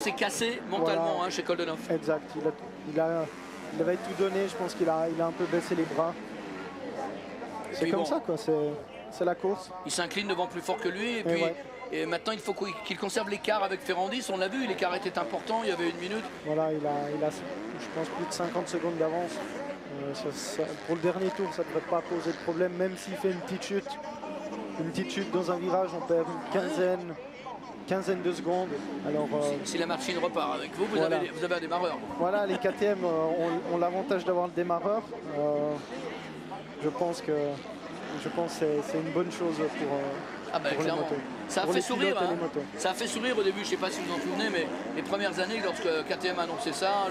s'est cassé mentalement voilà. chez Koldenhoff. Exact, il avait tout donné, je pense qu'il a un peu baissé les bras. C'est comme ça, quoi, c'est la course. Il s'incline devant plus fort que lui, et puis et maintenant il faut qu'il conserve l'écart avec Ferrandis. On l'a vu, l'écart était important, il y avait 1 minute. Voilà, il a je pense, plus de 50 secondes d'avance. Pour le dernier tour, ça ne devrait pas poser de problème, même s'il fait une petite chute dans un virage, on perd une quinzaine de secondes. Alors, si la machine repart avec vous, vous voilà. avez un démarreur. Voilà, les KTM ont l'avantage d'avoir le démarreur. Je pense que c'est une bonne chose pour les motos. Ça a fait sourire, ça a fait sourire au début, je ne sais pas si vous en souvenez, mais les premières années, lorsque KTM a annoncé ça,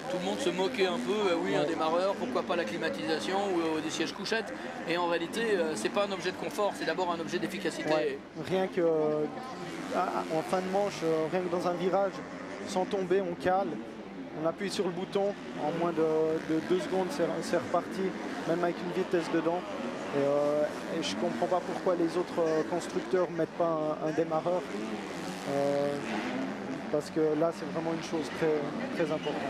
tout le monde se moquait un peu, oui, un démarreur, pourquoi pas la climatisation ou des sièges couchettes. Et en réalité, c'est pas un objet de confort, c'est d'abord un objet d'efficacité. Ouais. Rien que en fin de manche, rien que dans un virage, sans tomber, on cale, on appuie sur le bouton, en moins de 2 secondes, c'est reparti, même avec une vitesse dedans. Et je ne comprends pas pourquoi les autres constructeurs ne mettent pas un démarreur. Parce que là, c'est vraiment une chose très, très importante.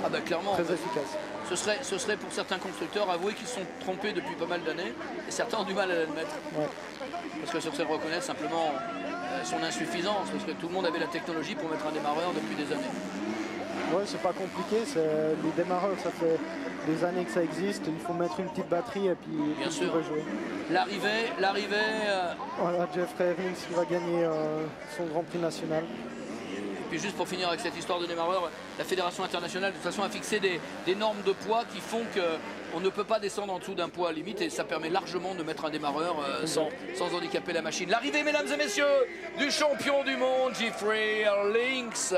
Ah bah clairement. Très efficace. Ce serait pour certains constructeurs avouer qu'ils se sont trompés depuis pas mal d'années. Et certains ont du mal à l'admettre. Ouais. Parce que sur ces reconnaissent simplement son insuffisance. Parce que tout le monde avait la technologie pour mettre un démarreur depuis des années. Ouais, c'est pas compliqué. Les démarreurs, ça fait des années que ça existe. Il faut mettre une petite batterie et puis bien sûr rejouer. L'arrivée. Voilà, Jeffrey Rins qui va gagner son Grand Prix national. Et puis juste pour finir avec cette histoire de démarreur, la Fédération internationale de toute façon a fixé des normes de poids qui font qu'on ne peut pas descendre en dessous d'un poids limite et ça permet largement de mettre un démarreur sans handicaper la machine. L'arrivée, mesdames et messieurs, du champion du monde, Jeffrey Links.